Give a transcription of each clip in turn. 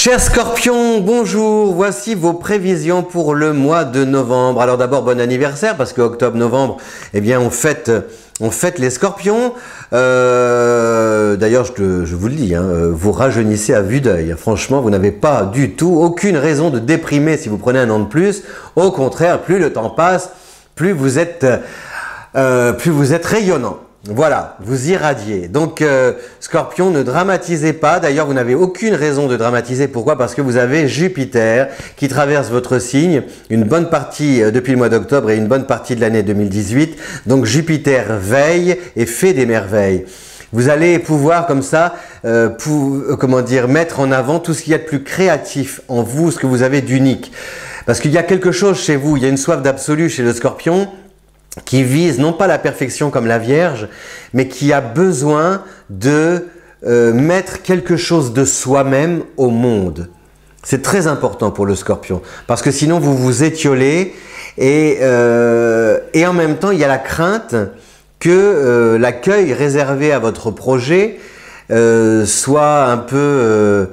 Chers Scorpions, bonjour, voici vos prévisions pour le mois de novembre. Alors d'abord, bon anniversaire, parce que octobre-novembre, eh bien on fête les Scorpions. D'ailleurs, je vous le dis, hein, vous rajeunissez à vue d'œil. Franchement, vous n'avez pas du tout, aucune raison de déprimer si vous prenez un an de plus. Au contraire, plus le temps passe, plus vous êtes rayonnant. Voilà, vous irradiez. Donc, Scorpion, ne dramatisez pas. D'ailleurs, vous n'avez aucune raison de dramatiser. Pourquoi? Parce que vous avez Jupiter qui traverse votre signe une bonne partie depuis le mois d'octobre et une bonne partie de l'année 2018. Donc, Jupiter veille et fait des merveilles. Vous allez pouvoir comme ça, mettre en avant tout ce qu'il y a de plus créatif en vous, ce que vous avez d'unique. Parce qu'il y a quelque chose chez vous, il y a une soif d'absolu chez le Scorpion, qui vise non pas la perfection comme la Vierge, mais qui a besoin de mettre quelque chose de soi-même au monde. C'est très important pour le Scorpion, parce que sinon vous vous étiolez et en même temps il y a la crainte que l'accueil réservé à votre projet soit un peu...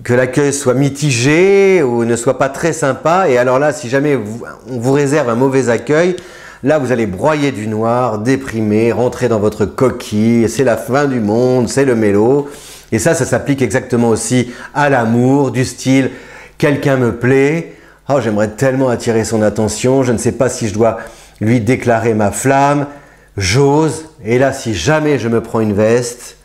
que l'accueil soit mitigé ou ne soit pas très sympa. Et alors là, si jamais on vous réserve un mauvais accueil, là, vous allez broyer du noir, déprimer, rentrer dans votre coquille. C'est la fin du monde, c'est le mélo. Et ça s'applique exactement aussi à l'amour, du style « quelqu'un me plaît, oh, j'aimerais tellement attirer son attention, je ne sais pas si je dois lui déclarer ma flamme, j'ose, et là, si jamais je me prends une veste,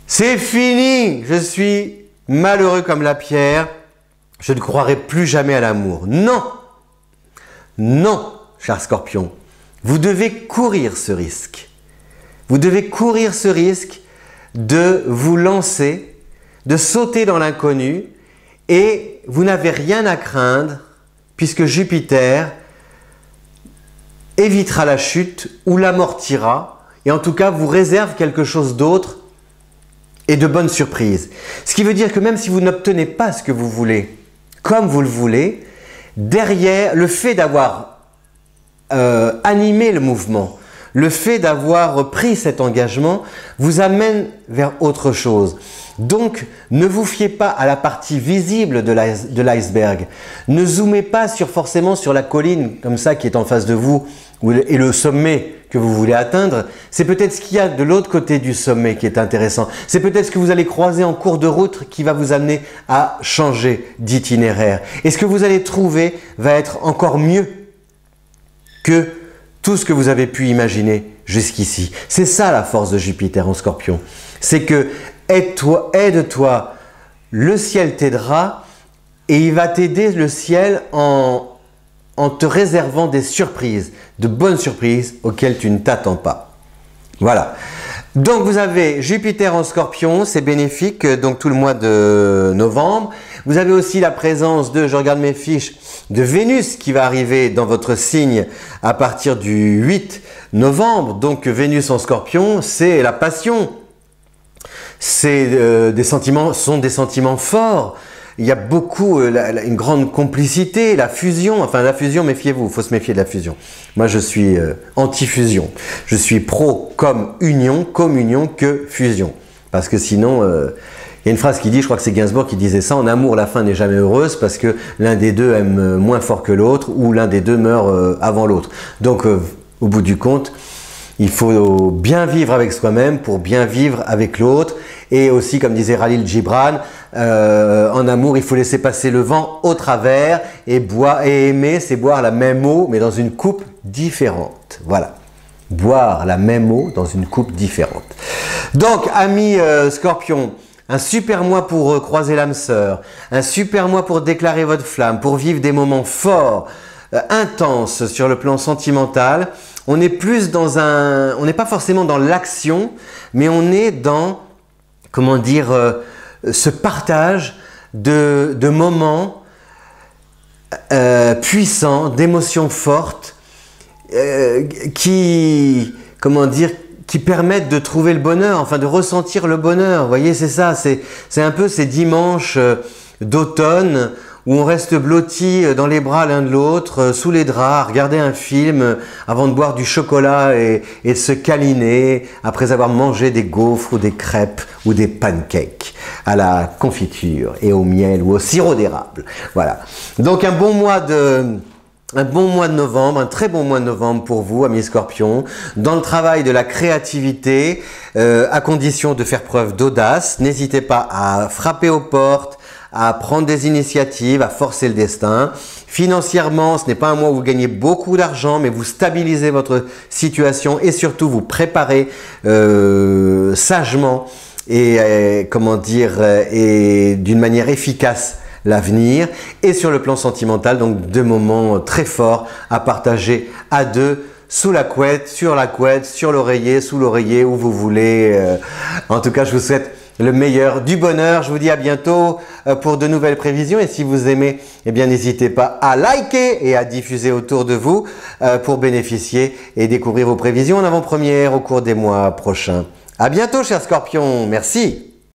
c'est fini, je suis malheureux comme la pierre, je ne croirai plus jamais à l'amour. » Non, non, cher Scorpion, vous devez courir ce risque. Vous devez courir ce risque de vous lancer, de sauter dans l'inconnu, et vous n'avez rien à craindre puisque Jupiter évitera la chute ou l'amortira, et en tout cas vous réserve quelque chose d'autre et de bonnes surprises. Ce qui veut dire que même si vous n'obtenez pas ce que vous voulez, comme vous le voulez, derrière le fait d'avoir animé le mouvement, le fait d'avoir pris cet engagement vous amène vers autre chose. Donc, ne vous fiez pas à la partie visible de l'iceberg. Ne zoomez pas forcément sur la colline comme ça qui est en face de vous et le sommet que vous voulez atteindre. C'est peut-être ce qu'il y a de l'autre côté du sommet qui est intéressant. C'est peut-être ce que vous allez croiser en cours de route qui va vous amener à changer d'itinéraire. Et ce que vous allez trouver va être encore mieux que tout ce que vous avez pu imaginer jusqu'ici. C'est ça la force de Jupiter en Scorpion. C'est que aide-toi, le ciel t'aidera et il va t'aider le ciel en te réservant des surprises, de bonnes surprises auxquelles tu ne t'attends pas. Voilà. Donc vous avez Jupiter en Scorpion, c'est bénéfique donc tout le mois de novembre. Vous avez aussi la présence de, je regarde mes fiches, de Vénus qui va arriver dans votre signe à partir du 8 novembre. Donc Vénus en Scorpion, c'est la passion. C'est des sentiments forts. Il y a beaucoup, une grande complicité, la fusion. Enfin, la fusion, méfiez-vous, il faut se méfier de la fusion. Moi, je suis anti-fusion. Je suis pro comme union que fusion. Parce que sinon, il y a une phrase qui dit, je crois que c'est Gainsbourg qui disait ça, en amour, la fin n'est jamais heureuse parce que l'un des deux aime moins fort que l'autre ou l'un des deux meurt avant l'autre. Donc, au bout du compte, il faut bien vivre avec soi-même pour bien vivre avec l'autre. Et aussi, comme disait Khalil Gibran, en amour, il faut laisser passer le vent au travers et aimer, c'est boire la même eau, mais dans une coupe différente. Voilà. Boire la même eau dans une coupe différente. Donc, amis Scorpion, un super mois pour croiser l'âme sœur, un super mois pour déclarer votre flamme, pour vivre des moments forts, intenses sur le plan sentimental. On est plus dans on n'est pas forcément dans l'action, mais on est dans, comment dire, ce partage de moments puissants, d'émotions fortes, qui permettent de trouver le bonheur, enfin de ressentir le bonheur. Vous voyez, c'est ça, c'est un peu ces dimanches d'automne où on reste blotti dans les bras l'un de l'autre, sous les draps, à regarder un film avant de boire du chocolat et de se câliner après avoir mangé des gaufres ou des crêpes ou des pancakes à la confiture et au miel ou au sirop d'érable. Voilà. Donc un bon mois de novembre, un très bon mois de novembre pour vous, amis Scorpions, dans le travail de la créativité, à condition de faire preuve d'audace. N'hésitez pas à frapper aux portes, à prendre des initiatives, à forcer le destin. Financièrement, ce n'est pas un mois où vous gagnez beaucoup d'argent, mais vous stabilisez votre situation et surtout vous préparez sagement et d'une manière efficace l'avenir. Et sur le plan sentimental, donc 2 moments très forts à partager à 2, sous la couette, sur l'oreiller, sous l'oreiller, où vous voulez. En tout cas, je vous souhaite le meilleur, du bonheur. Je vous dis à bientôt pour de nouvelles prévisions. Et si vous aimez, eh bien, n'hésitez pas à liker et à diffuser autour de vous pour bénéficier et découvrir vos prévisions en avant-première au cours des mois prochains. À bientôt, chers Scorpions. Merci.